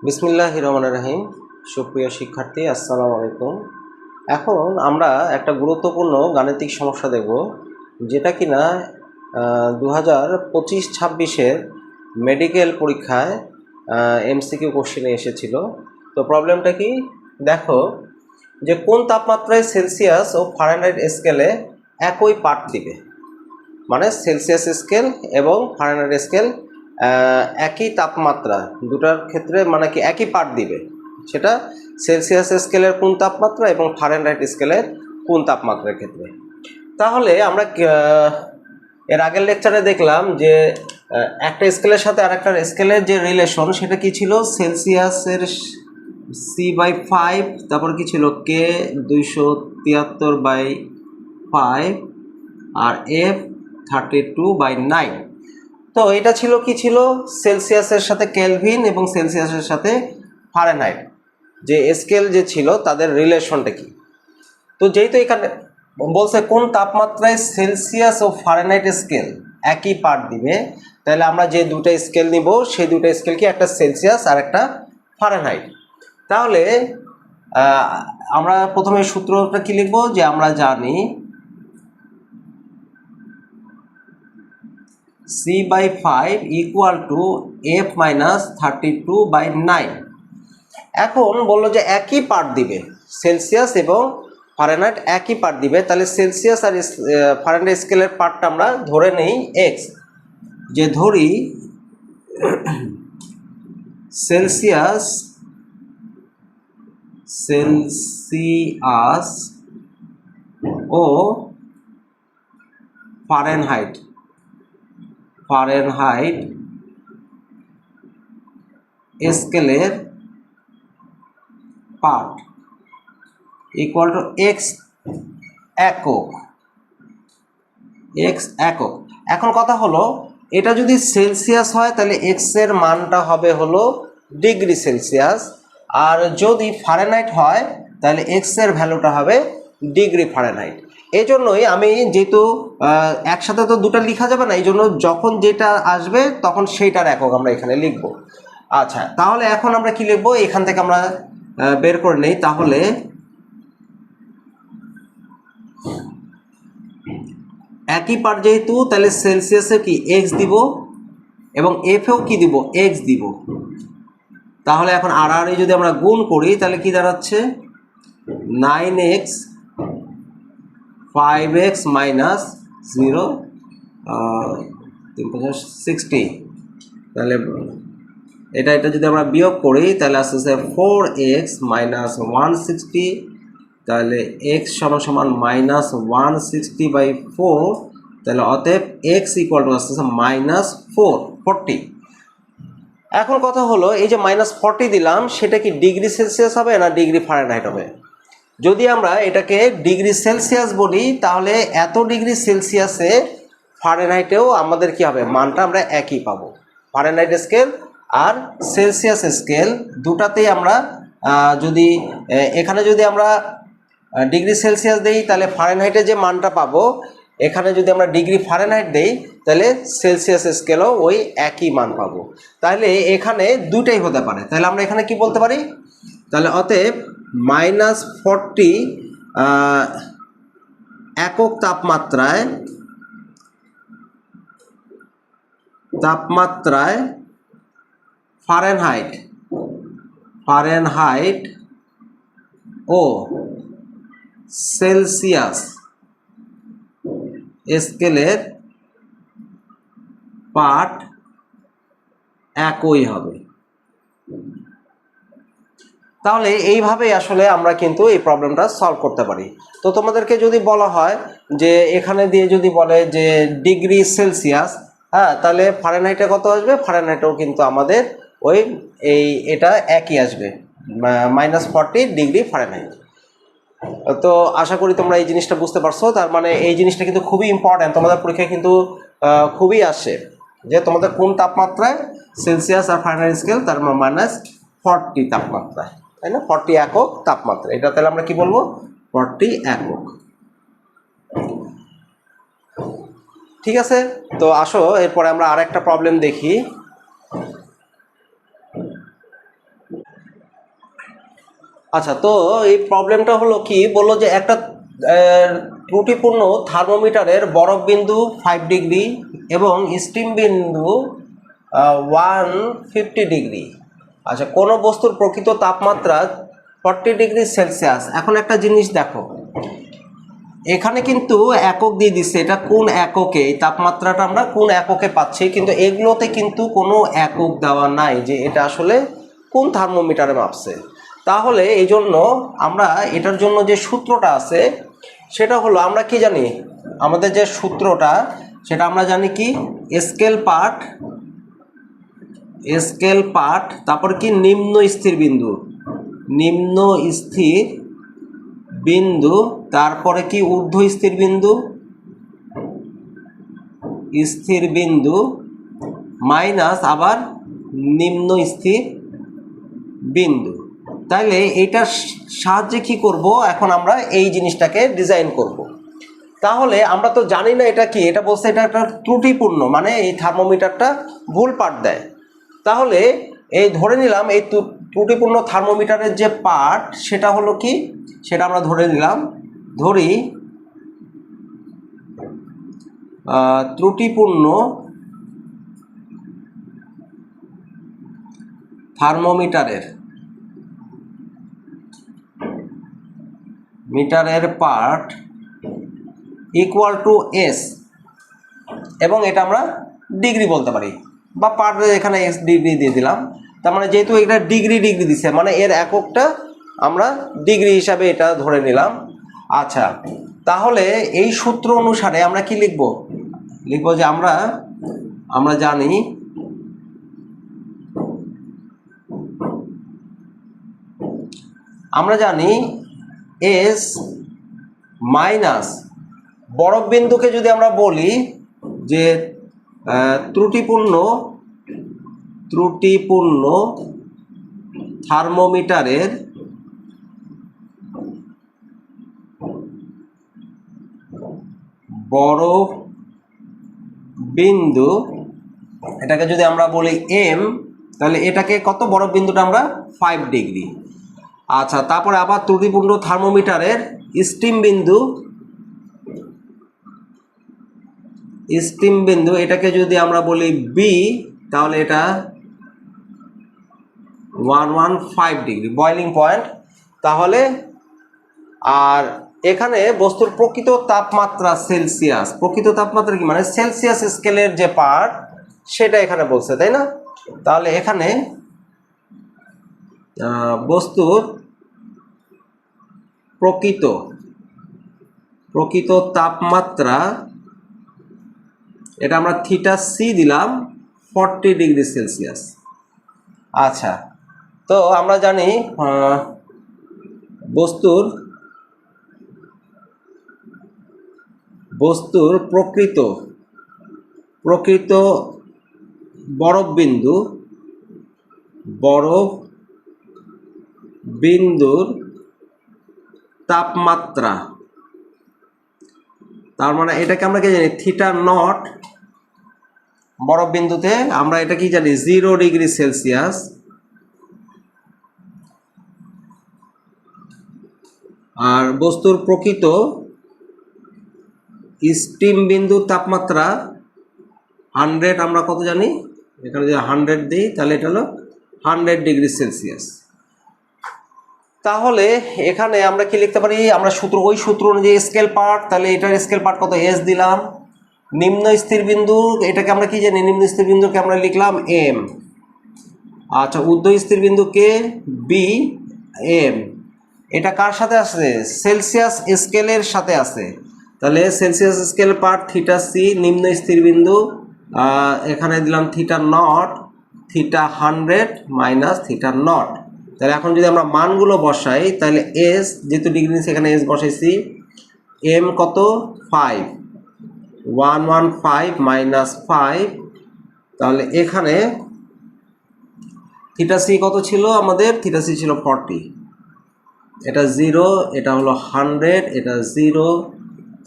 বিসমিল্লাহির রহমানির রহিম। সুপ্রিয় শিক্ষার্থী, আসসালামু আলাইকুম। এখন আমরা একটা গুরুত্বপূর্ণ গাণিতিক সমস্যা দেখব, যেটা কিনা 2025-26-এর মেডিকেল পরীক্ষায় এমসিকিউ কোশ্চেনে এসেছিল। তো প্রবলেমটা কি দেখো, যে কোন তাপমাত্রায় সেলসিয়াস ও ফারেনহাইট স্কেলে একই পাঠ দিবে, মানে সেলসিয়াস স্কেল এবং ফারেনহাইট স্কেল একই তাপমাত্রা দুটার ক্ষেত্রে মানে কি একই পাঠ দিবে, সেটা সেলসিয়াস স্কেলের কোন তাপমাত্রা এবং ফারেনহাইট স্কেলের কোন তাপমাত্রার ক্ষেত্রে। তাহলে আমরা এর আগের লেকচারে দেখলাম যে একটা স্কেলের সাথে আর একটা স্কেলের যে রিলেশন সেটা কি ছিল, সেলসিয়াসের C/5, তারপর কি ছিল কে 273/5 আর F 32/9। তো এটা ছিল কি ছিল, সেলসিয়াসের সাথে কেলভিন এবং সেলসিয়াসের সাথে ফারেনহাইট যে স্কেল যে ছিল তাদের রিলেশনটা কি। তো যেহেতু এখানে বলছে কোন তাপমাত্রায় সেলসিয়াস ও ফারেনহাইট স্কেল একই পাঠ দিবে, তাহলে আমরা যে দুটো স্কেল নিব সেই দুটো স্কেল কি, একটা সেলসিয়াস আর একটা ফারেনহাইট। তাহলে আমরা প্রথমে সূত্রটা কি লিখব, যে আমরা জানি C/5 equal to F minus 32/9। এখন বললো যে একই পাঠ দিবে, সেলসিয়াস এবং ফারেনহাইট একই পাঠ দিবে, তাহলে সেলসিয়াস আর ফারেনহাইট স্কেলের পাঠটা আমরা ধরে নেই এক্স। যে ধরি সেলসিয়াস ও ফারেনহাইট স্কেলের পাঠ ইকুয়াল টু এক্স একক। এখন কথা হলো, এটা যদি সেলসিয়াস হয় তাহলে এক্স এর মানটা হবে হলো ডিগ্রি সেলসিয়াস, আর যদি ফারেনহাইট হয় তাহলে এক্স এর ভ্যালুটা হবে ডিগ্রি ফারেনহাইট। এই জন্যই আমি যেহেতু একসাথে তো দুটো লেখা যাবে না, এই জন্য যখন যেটা আসবে তখন সেইটার একক আমরা এখানে লিখব। আচ্ছা, তাহলে এখন আমরা কি লিখবো, এখান থেকে আমরা বের করে নেই। তাহলে একই পাঠ যেহেতু, তাহলে সেলসিয়াসে কি এক্স দিব এবং এফেও কি দিব, এক্স দিব। তাহলে এখন আর যদি আমরা গুণ করি তাহলে কি দাঁড়াচ্ছে, 9x 5x মাইনাস 0 3×60। তাহলে এটা যদি আমরা বিয়োগ করি তাহলে আস্তে আস্তে 4x মাইনাস 160, তাহলে x সমান মাইনাস 160/4। তাহলে অতএব x ইকুয়াল টু আসতেছে -40। এখন কথা হলো, এই যে -40 দিলাম সেটা কি ডিগ্রি সেলসিয়াস হবে না ডিগ্রি ফারেনহাইট হবে? যদি আমরা এটাকে ডিগ্রি সেলসিয়াস বলি তাহলে এত ডিগ্রি সেলসিয়াসে ফারেনহাইটেও আমাদের কি হবে, মানটা আমরা একই পাবো। ফারেনহাইট স্কেল আর সেলসিয়াস স্কেল দুটাতেই আমরা যদি এখানে যদি আমরা ডিগ্রি সেলসিয়াস দেই তাহলে ফারেনহাইটে যে মানটা পাবো, এখানে যদি আমরা ডিগ্রি ফারেনহাইট দেই তাহলে সেলসিয়াস স্কেলও ওই একই মান পাবো। তাহলে এখানে দুটাই হতে পারে। তাহলে আমরা এখানে কি বলতে পারি, তাহলে অতএব -40 একক তাপমাত্রায় ফারেনহাইট ও সেলসিয়াস স্কেলের পাঠ একই হবে। তাহলে এইভাবেই আসলে আমরা কিন্তু এই প্রবলেমটা সলভ করতে পারি। তো তোমাদেরকে যদি বলা হয় যে এখানে দিয়ে যদি বলে যে ডিগ্রি সেলসিয়াস, হ্যাঁ, তাহলে ফারেনহাইটে কত আসবে, ফারেনহাইটেও কিন্তু আমাদের ওই এটা একই আসবে, -40 ডিগ্রি ফারেনহাইট। তো আশা করি তোমরা এই জিনিসটা বুঝতে পারছো। তার মানে এই জিনিসটা কিন্তু খুবই ইম্পর্ট্যান্ট, তোমাদের পরীক্ষায় কিন্তু খুবই আসে, যে তোমাদের কোন তাপমাত্রায় সেলসিয়াস আর ফারেনহাইট স্কেল, তার -40 তাপমাত্রায়, তাই না, 40 একক তাপমাত্রা। এটা তাহলে আমরা কি বলবো, 40 একক। ঠিক আছে, তো আসো এরপরে আমরা আরেকটা প্রবলেম দেখি। আচ্ছা, তো এই প্রবলেমটা হলো কি, বললো যে একটা ত্রুটিপূর্ণ থার্মোমিটারের বরফ বিন্দু 5 ডিগ্রি এবং স্টিম বিন্দু 150 ডিগ্রি। আচ্ছা, কোনো বস্তুর প্রকৃত তাপমাত্রা 40 ডিগ্রি সেলসিয়াস। এখন একটা জিনিস দেখো, এখানে কিন্তু একক দিয়ে দিচ্ছে, এটা কোন এককে, এই তাপমাত্রাটা আমরা কোন এককে পাচ্ছি, কিন্তু এগুলোতে কিন্তু কোনো একক দেওয়া নাই যে এটা আসলে কোন থার্মোমিটারে মাপছে। তাহলে এই জন্য আমরা এটার জন্য যে সূত্রটা আছে সেটা হলো, আমরা কি জানি, আমাদের যে সূত্রটা সেটা আমরা জানি কি, স্কেল পার্ট তারপর কি নিম্ন স্থির বিন্দু তারপরে কি ঊর্ধ্ব স্থির বিন্দু মাইনাস আবার নিম্ন স্থির বিন্দু। তাহলে এইটার সাহায্যে কি করব, এখন আমরা এই জিনিসটাকে ডিজাইন করব। তাহলে আমরা তো জানি না এটা কি, এটা বলছে এটা একটা ত্রুটিপূর্ণ, মানে এই থার্মোমিটারটা ভুল পার্ট দেয়। তাহলে এই ধরে নিলাম এই ত্রুটিপূর্ণ থার্মোমিটারের যে পার্ট সেটা হলো কি, সেটা আমরা ধরে নিলাম, ধরি ত্রুটিপূর্ণ থার্মোমিটারের পার্ট ইকুয়াল টু এস, এবং এটা আমরা ডিগ্রি বলতে পারি, বা পার্ট এখানে এস ডিগ্রি দিয়ে দিলাম। তার মানে যেহেতু এটা ডিগ্রি দিছে, মানে এর এককটা আমরা ডিগ্রি হিসাবে এটা ধরে নিলাম। আচ্ছা, তাহলে এই সূত্র অনুসারে আমরা কি লিখব যে আমরা জানি এস মাইনাস বরফ বিন্দুকে যদি আমরা বলি যে ত্রুটিপূর্ণ থার্মোমিটারের বরফ বিন্দু, এটাকে যদি আমরা বলি এম, তাহলে এটাকে কত, বরফ বিন্দুটা আমরা 5 ডিগ্রি। আচ্ছা, তারপরে আবার ত্রুটিপূর্ণ থার্মোমিটারের স্টিম বিন্দু এটাকে যদি আমরা বলি বি, তাহলে এটা 115 ডিগ্রি বয়লিং পয়েন্ট। তাহলে আর এখানে বস্তুর প্রকৃত তাপমাত্রা সেলসিয়াস, প্রকৃত তাপমাত্রা কি, মানে সেলসিয়াস স্কেলের যে পার্ট সেটা এখানে বলছে, তাই না? তাহলে এখানে বস্তুর প্রকৃত তাপমাত্রা, এটা আমরা থিটা সি দিলাম 40 ডিগ্রি সেলসিয়াস। আচ্ছা, তো আমরা জানি বস্তুর প্রকৃত বরফ বিন্দুর তাপমাত্রা, তার মানে এটাকে আমরা কি জানি, থিটা নট, বরফ বিন্দুতে আমরা এটা কি জানি 0 ডিগ্রি সেলসিয়াস। আর বস্তুর প্রকৃত স্টিম বিন্দুর তাপমাত্রা 100, আমরা কত জানি, এখানে যদি 100 দিই তাহলে এটা হলো 100 ডিগ্রি সেলসিয়াস। তাহলে এখানে আমরা কি লিখতে পারি, আমরা ওই সূত্র অনুযায়ী স্কেল পার্ট, তাহলে এটার স্কেল পার্ট কত, এস দিলাম। নিম্ন স্থির বিন্দু, এটাকে আমরা কি জানি, নিম্ন স্থির বিন্দুকে আমরা লিখলাম এম। আচ্ছা, ঊর্ধ্ব স্থির বিন্দুকে বি এম। এটা কার সাথে আছে, সেলসিয়াস স্কেলের সাথে আছে। তাহলে celsius scale part theta C, নিম্ন স্থির বিন্দু এখানে দিলাম theta nought, theta 100 minus theta nought. তাহলে এখন যদি আমরা মানগুলো বসাই, তাহলে এস যেহেতু ডিগ্রি সেখানে এস বসাইছি, এম কত 5, 115 মাইনাস 5, তাহলে এখানে থিটা সি কত ছিল আমাদের, থিটা সি ছিল 40, এটা 0, এটা হলো 100, এটা 0।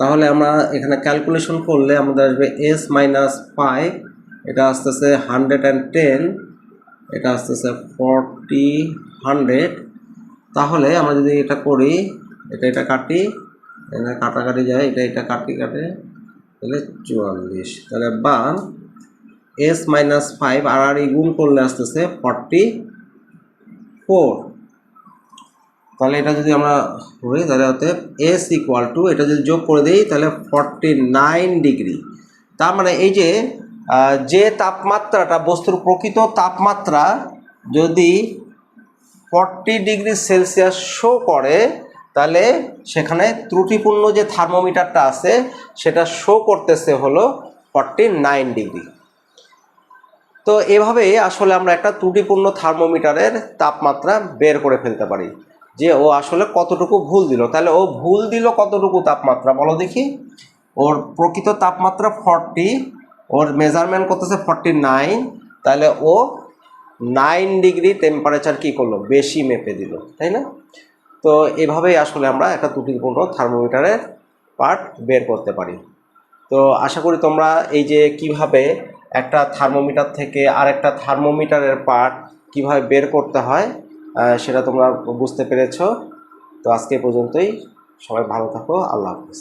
তাহলে আমরা এখানে ক্যালকুলেশন করলে আমাদের আসবে এস মাইনাস 5, এটা আসতেছে 110, এটা আসতেছে 40, 100, তাহলে আমরা যদি এটা করি, এটা কাটি, কাটাকাটি যায়, এটা কাটে, তাহলে 44, তাহলে বা s মাইনাস 5 আর গুণ করলে আসতেছে 44। তাহলে এটা যদি আমরা করি তাহলে অতএব s ইকুয়াল টু, এটা যদি যোগ করে দিই তাহলে 49 ডিগ্রি। তার মানে এই যে তাপমাত্রাটা, বস্তুর প্রকৃত তাপমাত্রা যদি 40 ডিগ্রি সেলসিয়াস শো করে, তাহলে সেখানে ত্রুটিপূর্ণ যে থার্মোমিটারটা আছে সেটা শো করতেছে হলো 49 ডিগ্রি। তো এভাবেই আসলে আমরা একটা ত্রুটিপূর্ণ থার্মোমিটারের তাপমাত্রা বের করে ফেলতে পারি, যে ও আসলে কতটুকু ভুল দিল। তাহলে ও ভুল দিল কতটুকু তাপমাত্রা বলো দেখি। ওর প্রকৃত তাপমাত্রা 40, ওর মেজারমেন্ট করতেছে 49, তাহলে ও 9 ডিগ্রি টেম্পারেচার কী করলো, বেশি মেপে দিল, তাই না? তো এভাবেই আসলে আমরা একটা ত্রুটিপূর্ণ থার্মোমিটারের পার্ট বের করতে পারি। তো আশা করি তোমরা এই যে কিভাবে একটা থার্মোমিটার থেকে আরেকটা থার্মোমিটারের পার্ট কিভাবে বের করতে হয় সেটা তোমরা বুঝতে পেরেছো। তো আজকে পর্যন্তই, সবাই ভালো থাকো, আল্লাহ হাফেজ।